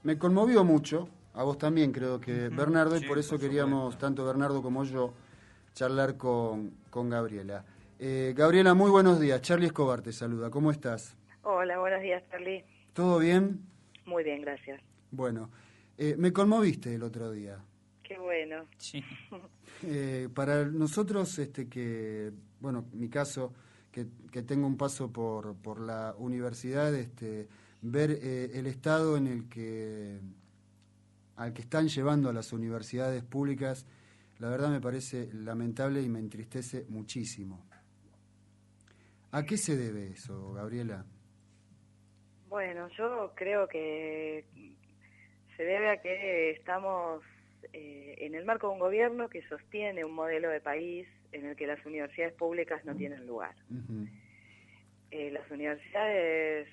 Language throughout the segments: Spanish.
Me conmovió mucho, a vos también creo que, Bernardo, y Sí, por eso por queríamos, supuesto. tanto Bernardo como yo, charlar con Gabriela. Gabriela, muy buenos días. Charlie Escobar te saluda. ¿Cómo estás? Hola, buenos días, Charlie. ¿Todo bien? Muy bien, gracias. Bueno, me conmoviste el otro día. Qué bueno. Sí. Para nosotros, bueno, mi caso, que tengo un paso por la universidad, ver el estado en el que al que están llevando a las universidades públicas, la verdad me parece lamentable y me entristece muchísimo. ¿A qué se debe eso, Gabriela? Bueno, yo creo que se debe a que estamos en el marco de un gobierno que sostiene un modelo de país en el que las universidades públicas no tienen lugar. Uh-huh. Las universidades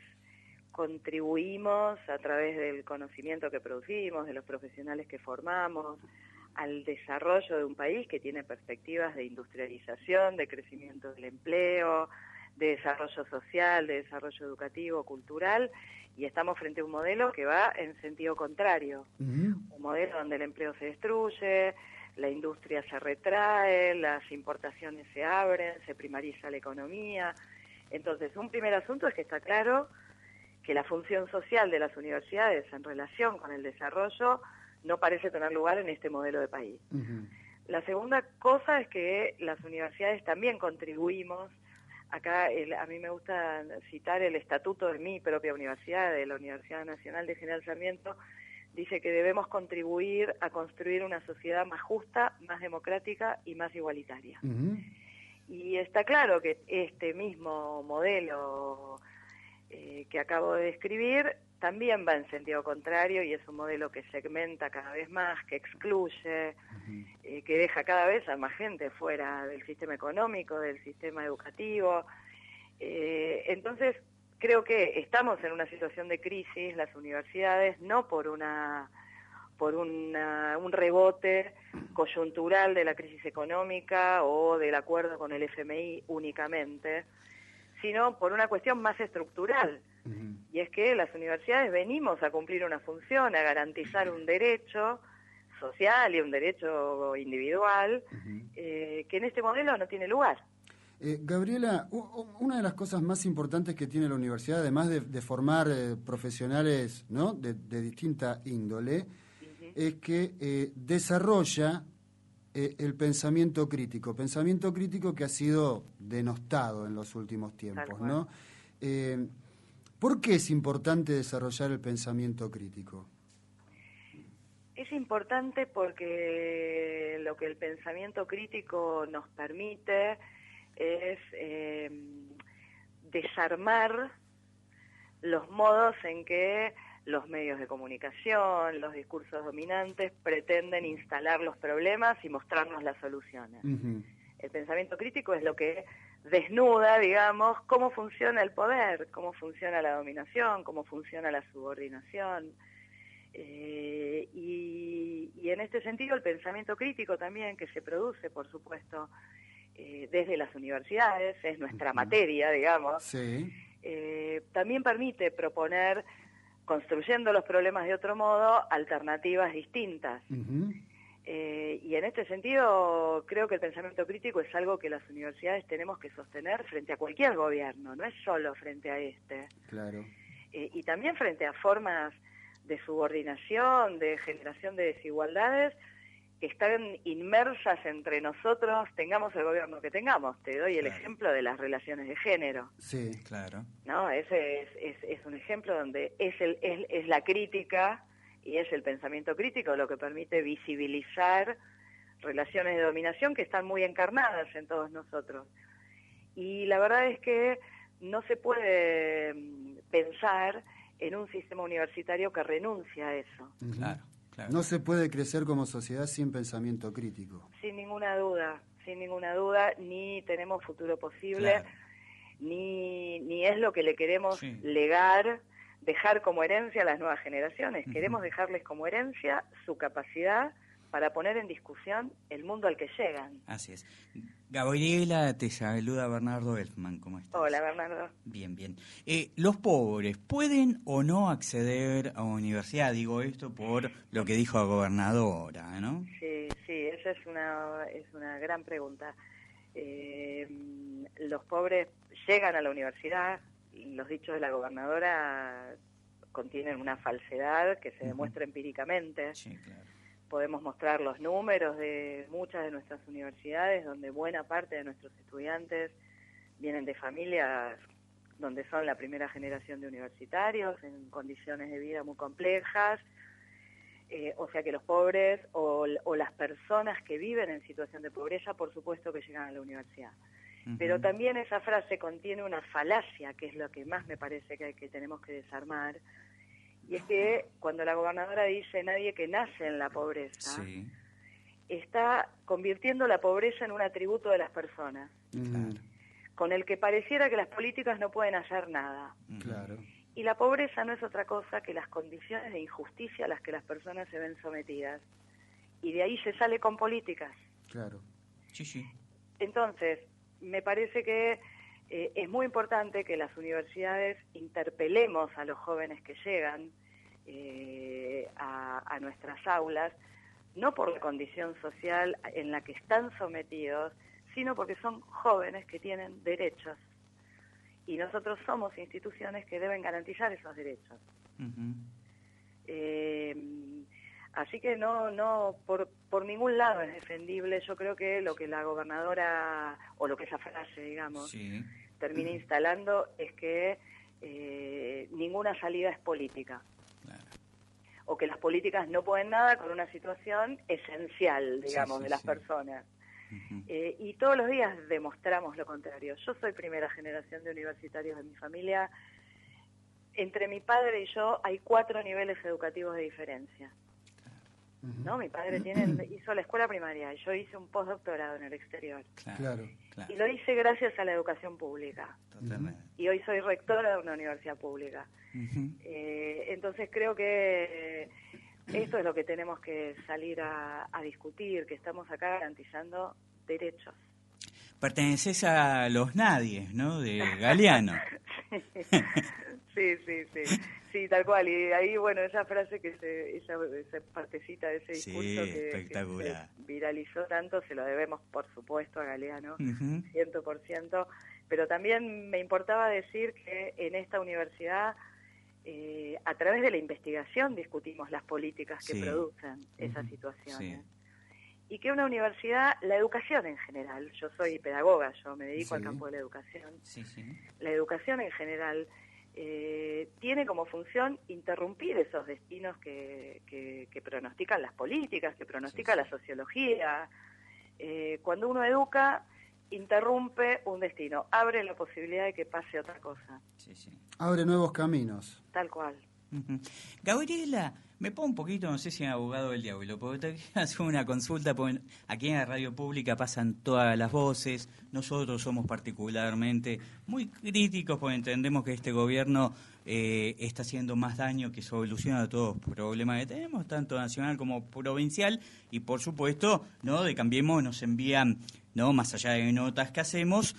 contribuimos a través del conocimiento que producimos, de los profesionales que formamos, al desarrollo de un país que tiene perspectivas de industrialización, de crecimiento del empleo, de desarrollo social, de desarrollo educativo, cultural, y estamos frente a un modelo que va en sentido contrario. Uh-huh. Un modelo donde el empleo se destruye, la industria se retrae, las importaciones se abren, se primariza la economía. Entonces, un primer asunto es que está claro que la función social de las universidades en relación con el desarrollo no parece tener lugar en este modelo de país. Uh-huh. La segunda cosa es que las universidades también contribuimos. Acá a mí me gusta citar el estatuto de mi propia universidad, de la Universidad Nacional de General Sarmiento, dice que debemos contribuir a construir una sociedad más justa, más democrática y más igualitaria. Uh-huh. Y está claro que este mismo modelo que acabo de describir también va en sentido contrario y es un modelo que segmenta cada vez más, que excluye, que deja cada vez a más gente fuera del sistema económico, del sistema educativo. Entonces, creo que estamos en una situación de crisis, las universidades, no por un rebote coyuntural de la crisis económica o del acuerdo con el FMI únicamente, sino por una cuestión más estructural. Uh-huh. Y es que las universidades venimos a cumplir una función, a garantizar un derecho social y un derecho individual, uh-huh, que en este modelo no tiene lugar. Gabriela, una de las cosas más importantes que tiene la universidad, además de formar profesionales, ¿no?, de distinta índole, uh-huh, es que desarrolla el pensamiento crítico que ha sido denostado en los últimos tiempos, ¿no? ¿Por qué es importante desarrollar el pensamiento crítico? Es importante porque lo que el pensamiento crítico nos permite es desarmar los modos en que los medios de comunicación, los discursos dominantes pretenden instalar los problemas y mostrarnos las soluciones. Uh-huh. El pensamiento crítico es lo que desnuda, digamos, cómo funciona el poder, cómo funciona la dominación, cómo funciona la subordinación. Y en este sentido el pensamiento crítico también, que se produce, por supuesto, desde las universidades, es nuestra uh-huh materia, digamos, sí, también permite proponer, construyendo los problemas de otro modo, alternativas distintas. Uh-huh. Y en este sentido creo que el pensamiento crítico es algo que las universidades tenemos que sostener frente a cualquier gobierno, no es solo frente a este. Claro. Y también frente a formas de subordinación, de generación de desigualdades que están inmersas entre nosotros, tengamos el gobierno que tengamos. Te doy el ejemplo de las relaciones de género. Sí, claro. ¿No? Ese es un ejemplo donde es la crítica y es el pensamiento crítico lo que permite visibilizar relaciones de dominación que están muy encarnadas en todos nosotros. Y la verdad es que no se puede pensar en un sistema universitario que renuncia a eso. Claro, claro. No se puede crecer como sociedad sin pensamiento crítico. Sin ninguna duda, ni tenemos futuro posible, claro, ni es lo que le queremos legar, dejar como herencia a las nuevas generaciones. Uh-huh. Queremos dejarles como herencia su capacidad para poner en discusión el mundo al que llegan. Así es. Gabriela, te saluda Bernardo Elfman, ¿cómo estás? Hola, Bernardo. Bien, bien. ¿Los pobres pueden o no acceder a universidad? Digo esto por lo que dijo la gobernadora, ¿no? Sí, esa es una gran pregunta. Los pobres llegan a la universidad, los dichos de la gobernadora contienen una falsedad que se demuestra empíricamente. Sí, claro. Podemos mostrar los números de muchas de nuestras universidades, donde buena parte de nuestros estudiantes vienen de familias donde son la primera generación de universitarios, en condiciones de vida muy complejas. O sea que los pobres o las personas que viven en situación de pobreza, por supuesto que llegan a la universidad. Pero también esa frase contiene una falacia, que es lo que más me parece que tenemos que desarmar, y es que cuando la gobernadora dice nadie que nace en la pobreza, Sí. está convirtiendo la pobreza en un atributo de las personas, con el que pareciera que las políticas no pueden hacer nada. Claro. Y la pobreza no es otra cosa que las condiciones de injusticia a las que las personas se ven sometidas. Y de ahí se sale con políticas. Claro. Sí, sí. Entonces, me parece que es muy importante que las universidades interpelemos a los jóvenes que llegan a nuestras aulas, no por la condición social en la que están sometidos, sino porque son jóvenes que tienen derechos. Y nosotros somos instituciones que deben garantizar esos derechos. Así que no por ningún lado es defendible. Yo creo que lo que la gobernadora, o lo que esa frase, digamos, Sí. termina instalando es que ninguna salida es política. Claro. O que las políticas no pueden nada con una situación esencial, digamos, Sí, de las sí. personas. Y todos los días demostramos lo contrario. Yo soy primera generación de universitarios de mi familia. Entre mi padre y yo hay 4 niveles educativos de diferencia. ¿No? Mi padre hizo la escuela primaria y yo hice un postdoctorado en el exterior. Claro. Y lo hice gracias a la educación pública. Totalmente. Y hoy soy rectora de una universidad pública. Entonces creo que esto es lo que tenemos que salir a discutir, que estamos acá garantizando derechos. Perteneces a los nadies, ¿no? De Galeano. Sí, tal cual. Y ahí, bueno, esa frase esa partecita de ese discurso Sí, espectacular. que se viralizó tanto, se lo debemos, por supuesto, a Galeano, 100%. Pero también me importaba decir que en esta universidad, a través de la investigación, discutimos las políticas que producen esas situaciones. Sí. Y que una universidad, la educación en general, yo soy pedagoga, yo me dedico al campo de la educación, la educación en general tiene como función interrumpir esos destinos que pronostican las políticas, que pronostica la sociología. Cuando uno educa, interrumpe un destino, abre la posibilidad de que pase otra cosa. Abre nuevos caminos. Tal cual. Gabriela, me pongo un poquito, no sé si en abogado del diablo, porque te quiero hacer una consulta, porque aquí en la radio pública pasan todas las voces, nosotros somos particularmente muy críticos porque entendemos que este gobierno está haciendo más daño que solución a todos los problemas que tenemos, tanto nacional como provincial, y por supuesto, ¿no? De Cambiemos nos envían, ¿no? Más allá de notas que hacemos,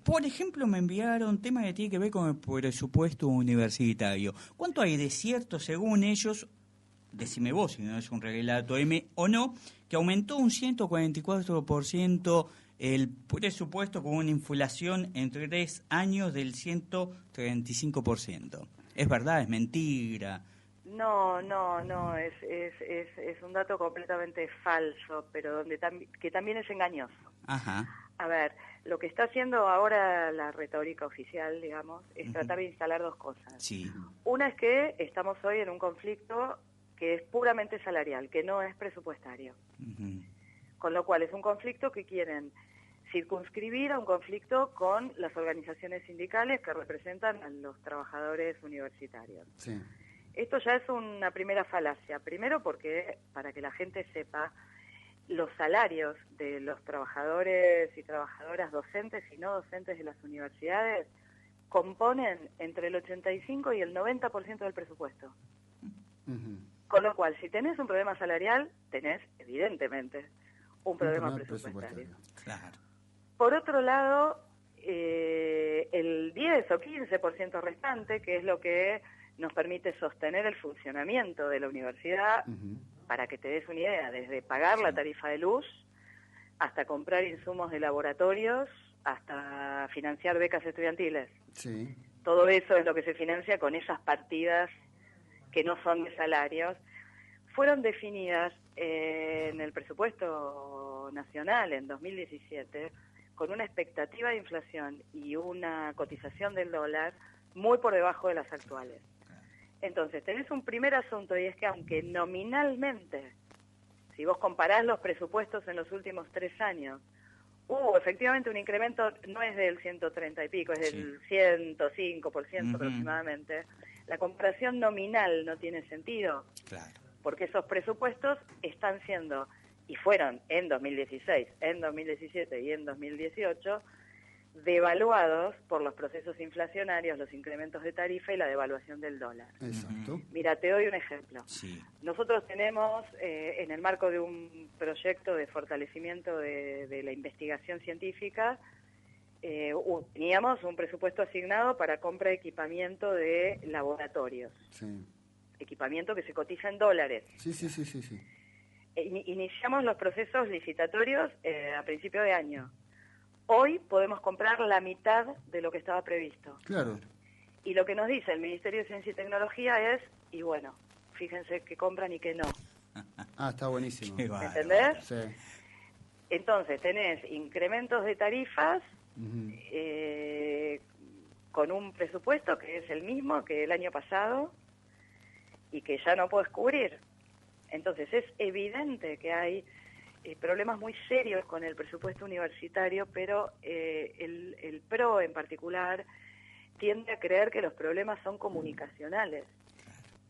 por ejemplo, me enviaron temas que tienen que ver con el presupuesto universitario. ¿Cuánto hay de cierto, según ellos, decime vos si no es un relato M o no, que aumentó un 144% el presupuesto con una inflación en 3 años del 135%? ¿Es verdad? ¿Es mentira? No, es un dato completamente falso, pero que también es engañoso. Ajá. A ver, lo que está haciendo ahora la retórica oficial, digamos, es tratar de instalar 2 cosas. Sí. Una es que estamos hoy en un conflicto que es puramente salarial, que no es presupuestario. Con lo cual es un conflicto que quieren circunscribir a un conflicto con las organizaciones sindicales que representan a los trabajadores universitarios. Sí. Esto ya es una primera falacia. Primero porque, para que la gente sepa, los salarios de los trabajadores y trabajadoras docentes y no docentes de las universidades componen entre el 85 y el 90% del presupuesto. Con Con lo cual, si tenés un problema salarial, tenés, evidentemente, un problema presupuestario. Claro. Por otro lado, el 10 o 15% restante, que es lo que nos permite sostener el funcionamiento de la universidad, para que te des una idea, desde pagar la tarifa de luz, hasta comprar insumos de laboratorios, hasta financiar becas estudiantiles. Sí. Todo eso es lo que se financia con esas partidas que no son de salarios. Fueron definidas en el presupuesto nacional en 2017 con una expectativa de inflación y una cotización del dólar muy por debajo de las actuales. Entonces, tenés un primer asunto, y es que aunque nominalmente, si vos comparás los presupuestos en los últimos 3 años, hubo efectivamente un incremento, no es del 130 y pico, es del 105% aproximadamente. La comparación nominal no tiene sentido, porque esos presupuestos están siendo, y fueron en 2016, en 2017 y en 2018, devaluados por los procesos inflacionarios, los incrementos de tarifa y la devaluación del dólar. Exacto. Mira, te doy un ejemplo. Sí. Nosotros tenemos, en el marco de un proyecto de fortalecimiento de la investigación científica, teníamos un presupuesto asignado para compra de equipamiento de laboratorios. Sí. Equipamiento que se cotiza en dólares. Sí. Iniciamos los procesos licitatorios a principio de año. Hoy podemos comprar la mitad de lo que estaba previsto. Claro. Y lo que nos dice el Ministerio de Ciencia y Tecnología es, y bueno, fíjense que compran y que no. Ah, está buenísimo. ¿Me entendés? Sí. Entonces tenés incrementos de tarifas con un presupuesto que es el mismo que el año pasado y que ya no podés cubrir. Entonces es evidente que hay problemas muy serios con el presupuesto universitario, pero el PRO en particular tiende a creer que los problemas son comunicacionales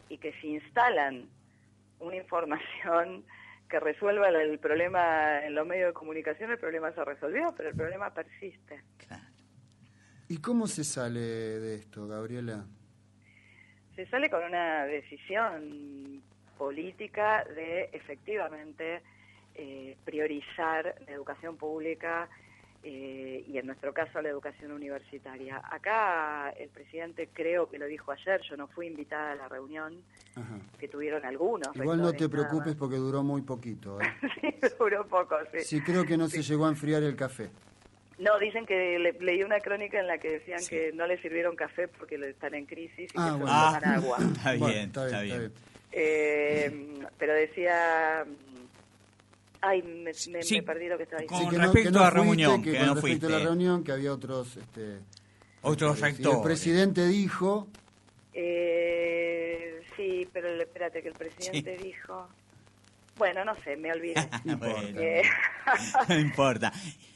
y que si instalan una información que resuelva el problema en los medios de comunicación, el problema se resolvió, pero el problema persiste. Claro. ¿Y cómo se sale de esto, Gabriela? Se sale con una decisión política de efectivamente priorizar la educación pública y en nuestro caso la educación universitaria. Acá el presidente creo que lo dijo ayer, yo no fui invitada a la reunión que tuvieron algunos. Igual no te preocupes porque duró muy poquito. Sí, duró poco, sí. Sí, creo que no se llegó a enfriar el café. No, dicen que leí una crónica en la que decían que no le sirvieron café porque están en crisis y que solo toman agua. Está bien, está bien. Pero decía... Ay, me perdí lo que estaba diciendo. Con respecto a la reunión, que no fuiste. Con respecto a la reunión, que había otros... otros rectores. El presidente dijo... sí, pero espérate, que el presidente dijo... Bueno, no sé, me olvidé. No importa.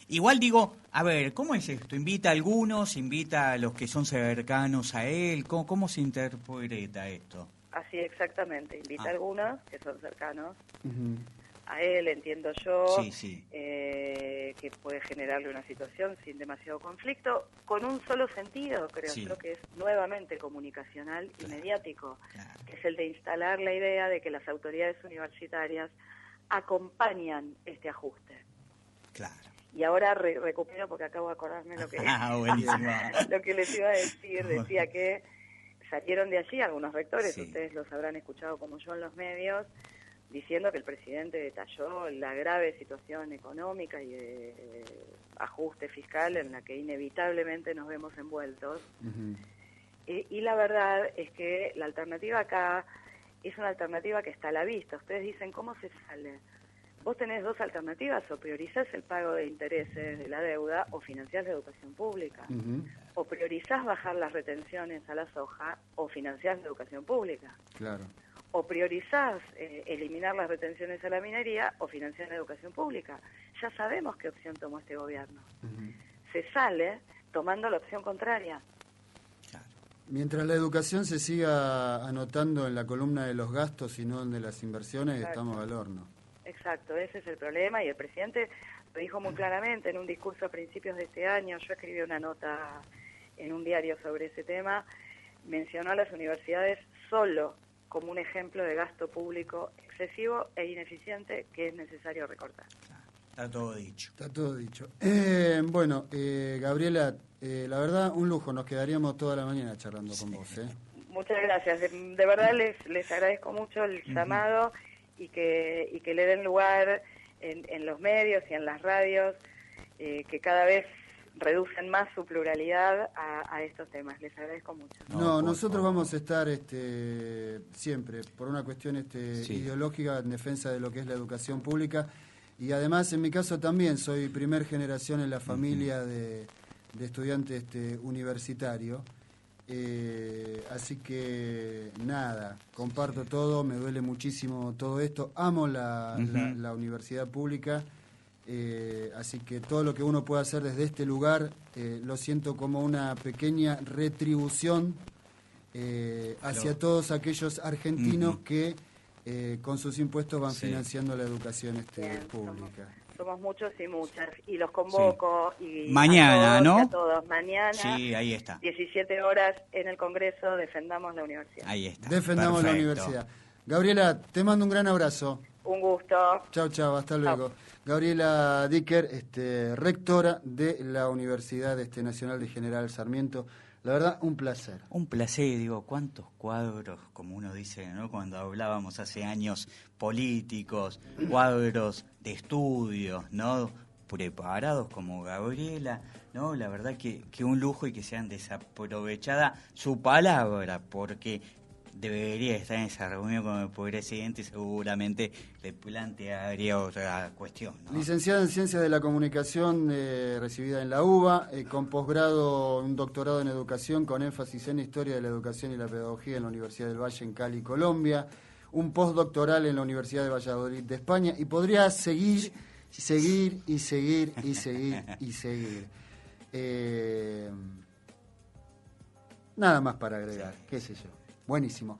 Igual digo, a ver, ¿cómo es esto? ¿Invita a algunos? ¿Invita a los que son cercanos a él? ¿Cómo se interpreta esto? Así exactamente, invita a algunos que son cercanos a él, entiendo yo, que puede generarle una situación sin demasiado conflicto, con un solo sentido, creo que es nuevamente comunicacional y mediático, que es el de instalar la idea de que las autoridades universitarias acompañan este ajuste. Claro. Y ahora recupero porque acabo de acordarme lo que, lo que les iba a decir. Decía que salieron de allí algunos rectores, ustedes los habrán escuchado como yo en los medios, diciendo que el presidente detalló la grave situación económica y de ajuste fiscal en la que inevitablemente nos vemos envueltos. Y la verdad es que la alternativa acá es una alternativa que está a la vista. Ustedes dicen, ¿cómo se sale? Vos tenés dos alternativas, o priorizás el pago de intereses de la deuda o financiás la educación pública. O priorizás bajar las retenciones a la soja o financiás la educación pública. Claro. O priorizás eliminar las retenciones a la minería o financiar la educación pública. Ya sabemos qué opción tomó este gobierno. Se sale tomando la opción contraria. Mientras la educación se siga anotando en la columna de los gastos y no en de las inversiones, estamos al horno. Exacto, ese es el problema y el presidente lo dijo muy claramente en un discurso a principios de este año. Yo escribí una nota en un diario sobre ese tema, mencionó a las universidades solo como un ejemplo de gasto público excesivo e ineficiente que es necesario recortar. Está todo dicho. Está todo dicho. Bueno, Gabriela, la verdad, un lujo. Nos quedaríamos toda la mañana charlando con vos. Muchas gracias. De verdad les agradezco mucho el llamado y que le den lugar en los medios y en las radios, que cada vez reducen más su pluralidad a estos temas. Les agradezco mucho. No, nosotros vamos a estar siempre, por una cuestión ideológica, en defensa de lo que es la educación pública. Y además, en mi caso también, soy primer generación en la familia de estudiantes universitario. Así que, nada, comparto todo, me duele muchísimo todo esto. Amo la universidad pública. Así que todo lo que uno puede hacer desde este lugar lo siento como una pequeña retribución hacia todos aquellos argentinos que con sus impuestos van financiando la educación pública. Somos muchos y muchas, y los convoco y mañana, a todos, ¿no? a todos. Mañana, sí, ahí está. 17 horas en el Congreso, defendamos la universidad. Ahí está. Defendamos la universidad. Gabriela, te mando un gran abrazo. Un gusto. Chau, hasta luego. Gabriela Dicker, rectora de la Universidad Nacional de General Sarmiento. La verdad, un placer. Un placer, digo, cuántos cuadros, como uno dice, ¿no? Cuando hablábamos hace años, políticos, cuadros de estudios, ¿no? Preparados como Gabriela, ¿no? La verdad que un lujo y que sean desaprovechada su palabra, porque debería estar en esa reunión con el presidente y seguramente le plantearía otra cuestión, ¿no? Licenciada en Ciencias de la Comunicación, recibida en la UBA, con posgrado, un doctorado en Educación con énfasis en Historia de la Educación y la Pedagogía en la Universidad del Valle en Cali, Colombia, un postdoctoral en la Universidad de Valladolid de España, y podría seguir. Nada más para agregar, qué sé yo. Buenísimo.